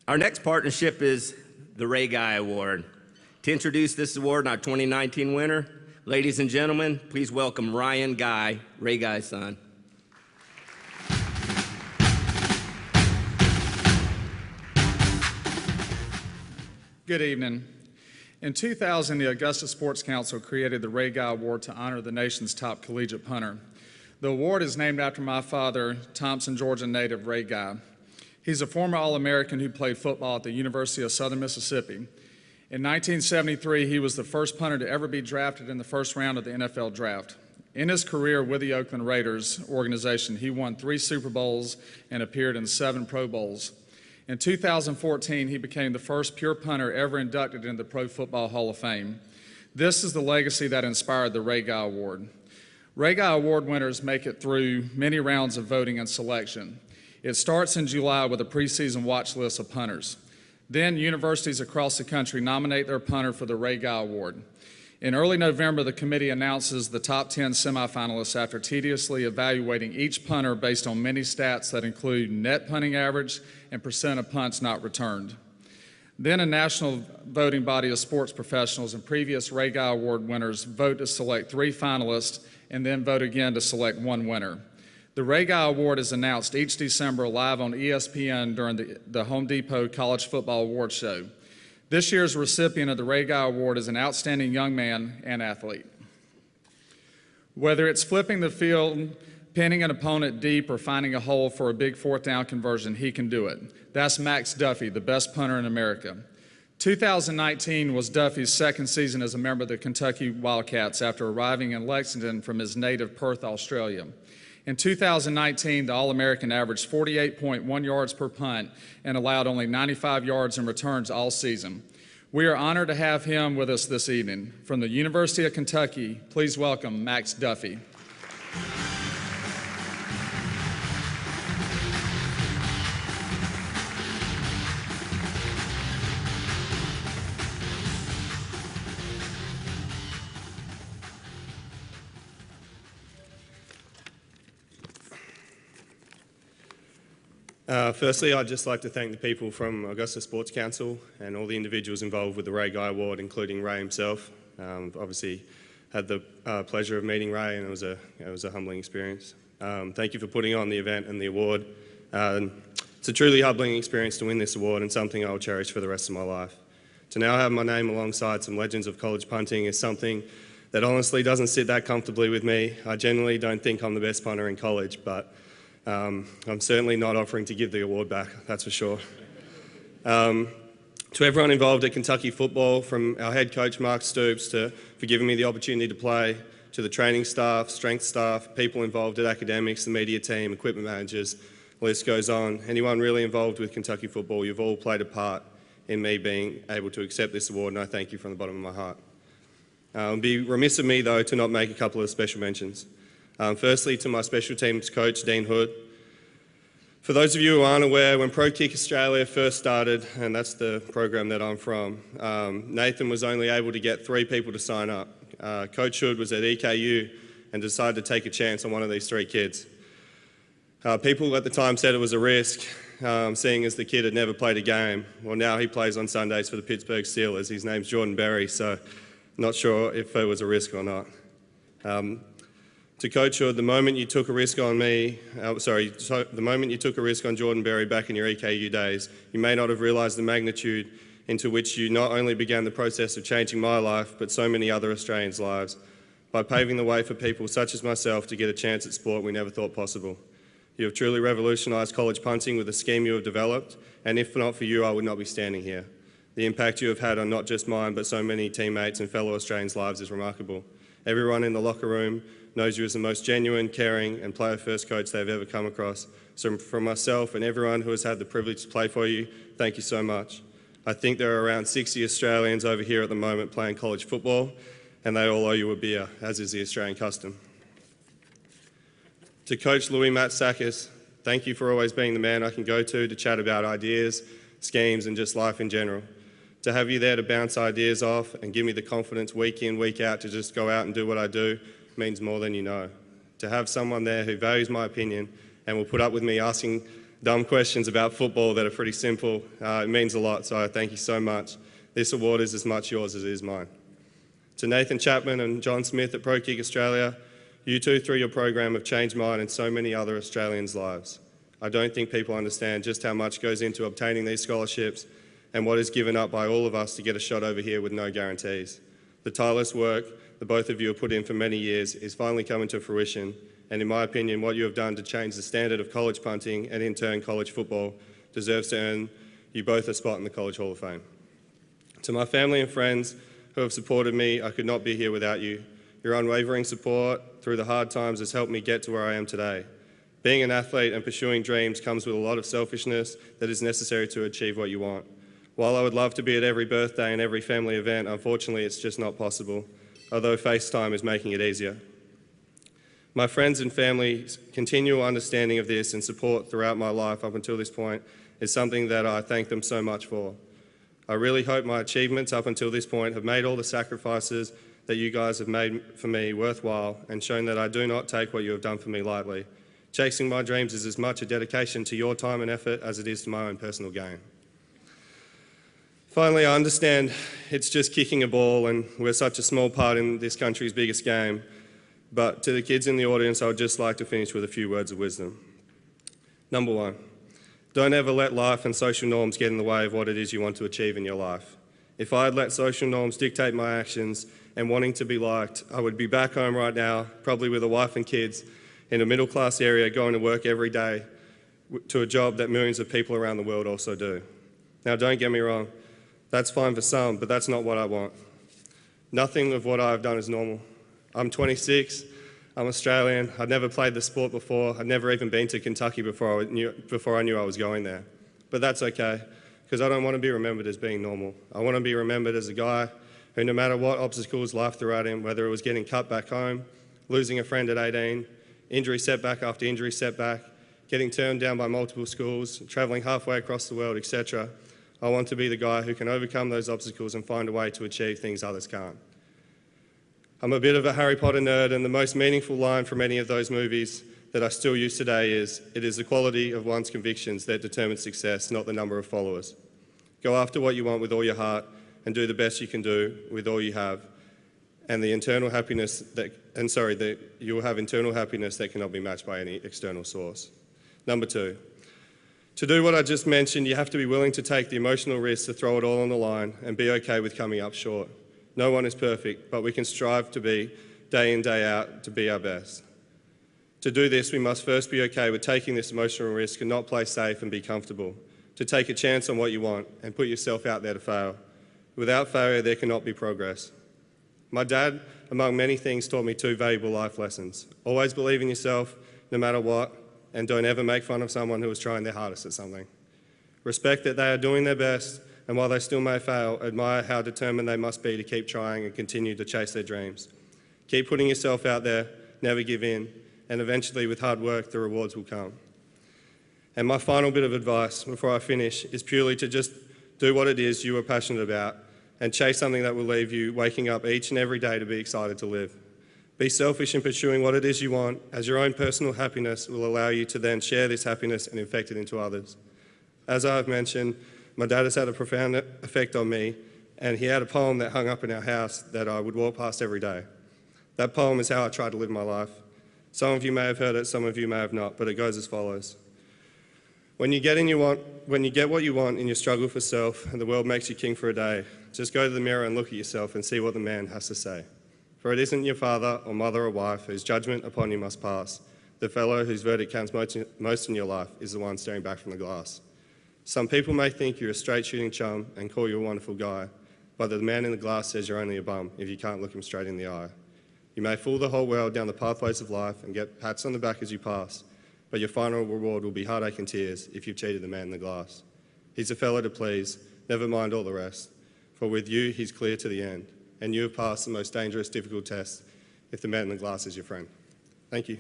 Our next partnership is the Ray Guy Award. To introduce this award and our 2019 winner, ladies and gentlemen, please welcome Ryan Guy, Ray Guy's son. Good evening. In 2000, the Augusta Sports Council created the Ray Guy Award to honor the nation's top collegiate punter. The award is named after my father, Thompson, Georgia native Ray Guy. He's a former All-American who played football at the University of Southern Mississippi. In 1973, he was the first punter to ever be drafted in the first round of the NFL draft. In his career with the Oakland Raiders organization, he won 3 Super Bowls and appeared in 7 Pro Bowls. In 2014, he became the first pure punter ever inducted into the Pro Football Hall of Fame. This is the legacy that inspired the Ray Guy Award. Ray Guy Award winners make it through many rounds of voting and selection. It starts in July with a preseason watch list of punters. Then universities across the country nominate their punter for the Ray Guy Award. In early November, the committee announces the top 10 semifinalists after tediously evaluating each punter based on many stats that include net punting average and percent of punts not returned. Then a national voting body of sports professionals and previous Ray Guy Award winners vote to select 3 finalists and then vote again to select 1 winner. The Ray Guy Award is announced each December live on ESPN during the Home Depot College Football Award Show. This year's recipient of the Ray Guy Award is an outstanding young man and athlete. Whether it's flipping the field, pinning an opponent deep, or finding a hole for a big 4th down conversion, he can do it. That's Max Duffy, the best punter in America. 2019 was Duffy's 2nd season as a member of the Kentucky Wildcats after arriving in Lexington from his native Perth, Australia. In 2019, the All-American averaged 48.1 yards per punt and allowed only 95 yards in returns all season. We are honored to have him with us this evening. From the University of Kentucky, please welcome Max Duffy. Firstly, I'd just like to thank the people from Augusta Sports Council and all the individuals involved with the Ray Guy Award, including Ray himself. Obviously had the pleasure of meeting Ray, and it was a humbling experience. Thank you for putting on the event and the award. It's a truly humbling experience to win this award and something I will cherish for the rest of my life. To now have my name alongside some legends of college punting is something that honestly doesn't sit that comfortably with me. I genuinely don't think I'm the best punter in college, but I'm certainly not offering to give the award back, that's for sure. To everyone involved at Kentucky football, from our head coach Mark Stoops for giving me the opportunity to play, to the training staff, strength staff, people involved at academics, the media team, equipment managers, the list goes on. Anyone really involved with Kentucky football, you've all played a part in me being able to accept this award, and I thank you from the bottom of my heart. It would be remiss of me, though, to not make a couple of special mentions. Firstly, to my special teams coach, Dean Hood. For those of you who aren't aware, when Pro Kick Australia first started, and that's the program that I'm from, Nathan was only able to get 3 people to sign up. Coach Hood was at EKU and decided to take a chance on one of these 3 kids. People at the time said it was a risk, seeing as the kid had never played a game. Well, now he plays on Sundays for the Pittsburgh Steelers. His name's Jordan Berry, so not sure if it was a risk or not. To Coach Hood, the moment you took a risk on the moment you took a risk on Jordan Berry back in your EKU days, you may not have realised the magnitude into which you not only began the process of changing my life, but so many other Australians' lives, by paving the way for people such as myself to get a chance at sport we never thought possible. You have truly revolutionised college punting with the scheme you have developed, and if not for you, I would not be standing here. The impact you have had on not just mine, but so many teammates and fellow Australians' lives is remarkable. Everyone in the locker room knows you as the most genuine, caring and player-first coach they've ever come across. So from myself and everyone who has had the privilege to play for you, thank you so much. I think there are around 60 Australians over here at the moment playing college football, and they all owe you a beer, as is the Australian custom. To Coach Louis Matsakis, thank you for always being the man I can go to chat about ideas, schemes and just life in general. To have you there to bounce ideas off and give me the confidence week in, week out to just go out and do what I do means more than you know. To have someone there who values my opinion and will put up with me asking dumb questions about football that are pretty simple. It means a lot, so I thank you so much. This award is as much yours as it is mine. To Nathan Chapman and John Smith at Pro Kick Australia, you two through your program have changed mine and so many other Australians' lives. I don't think people understand just how much goes into obtaining these scholarships and what is given up by all of us to get a shot over here with no guarantees. The tireless work the both of you have put in for many years is finally coming to fruition, and in my opinion, what you have done to change the standard of college punting and in turn college football deserves to earn you both a spot in the College Hall of Fame. To my family and friends who have supported me, I could not be here without you. Your unwavering support through the hard times has helped me get to where I am today. Being an athlete and pursuing dreams comes with a lot of selfishness that is necessary to achieve what you want. While I would love to be at every birthday and every family event, unfortunately it's just not possible, although FaceTime is making it easier. My friends and family's continual understanding of this and support throughout my life up until this point is something that I thank them so much for. I really hope my achievements up until this point have made all the sacrifices that you guys have made for me worthwhile and shown that I do not take what you have done for me lightly. Chasing my dreams is as much a dedication to your time and effort as it is to my own personal gain. Finally, I understand it's just kicking a ball and we're such a small part in this country's biggest game, but to the kids in the audience, I would just like to finish with a few words of wisdom. Number one, don't ever let life and social norms get in the way of what it is you want to achieve in your life. If I had let social norms dictate my actions and wanting to be liked, I would be back home right now, probably with a wife and kids, in a middle-class area, going to work every day to a job that millions of people around the world also do. Now, don't get me wrong, that's fine for some, but that's not what I want. Nothing of what I've done is normal. I'm 26, I'm Australian, I'd never played the sport before, I'd never even been to Kentucky before I knew I was going there. But that's okay, because I don't want to be remembered as being normal. I want to be remembered as a guy who, no matter what obstacles life threw at him, whether it was getting cut back home, losing a friend at 18, injury setback after injury setback, getting turned down by multiple schools, travelling halfway across the world, etc., I want to be the guy who can overcome those obstacles and find a way to achieve things others can't. I'm a bit of a Harry Potter nerd, and the most meaningful line from any of those movies that I still use today is, "It is the quality of one's convictions that determines success, not the number of followers." Go after what you want with all your heart and do the best you can do with all you have, and you'll have internal happiness that cannot be matched by any external source. Number two, to do what I just mentioned, you have to be willing to take the emotional risk to throw it all on the line and be okay with coming up short. No one is perfect, but we can strive to be, day in, day out, to be our best. To do this, we must first be okay with taking this emotional risk and not play safe and be comfortable. To take a chance on what you want and put yourself out there to fail. Without failure, there cannot be progress. My dad, among many things, taught me two valuable life lessons. Always believe in yourself, no matter what, and don't ever make fun of someone who is trying their hardest at something. Respect that they are doing their best, and while they still may fail, admire how determined they must be to keep trying and continue to chase their dreams. Keep putting yourself out there, never give in, and eventually with hard work, the rewards will come. And my final bit of advice before I finish is purely to just do what it is you are passionate about and chase something that will leave you waking up each and every day to be excited to live. Be selfish in pursuing what it is you want, as your own personal happiness will allow you to then share this happiness and infect it into others. As I've mentioned, my dad has had a profound effect on me, and he had a poem that hung up in our house that I would walk past every day. That poem is how I try to live my life. Some of you may have heard it, some of you may have not, but it goes as follows. When you get what you want in your struggle for self and the world makes you king for a day, just go to the mirror and look at yourself and see what the man has to say. For it isn't your father or mother or wife whose judgment upon you must pass. The fellow whose verdict counts most in your life is the one staring back from the glass. Some people may think you're a straight-shooting chum and call you a wonderful guy, but the man in the glass says you're only a bum if you can't look him straight in the eye. You may fool the whole world down the pathways of life and get pats on the back as you pass, but your final reward will be heartache and tears if you've cheated the man in the glass. He's a fellow to please, never mind all the rest, for with you he's clear to the end, and you have passed the most dangerous, difficult test if the man in the glass is your friend. Thank you.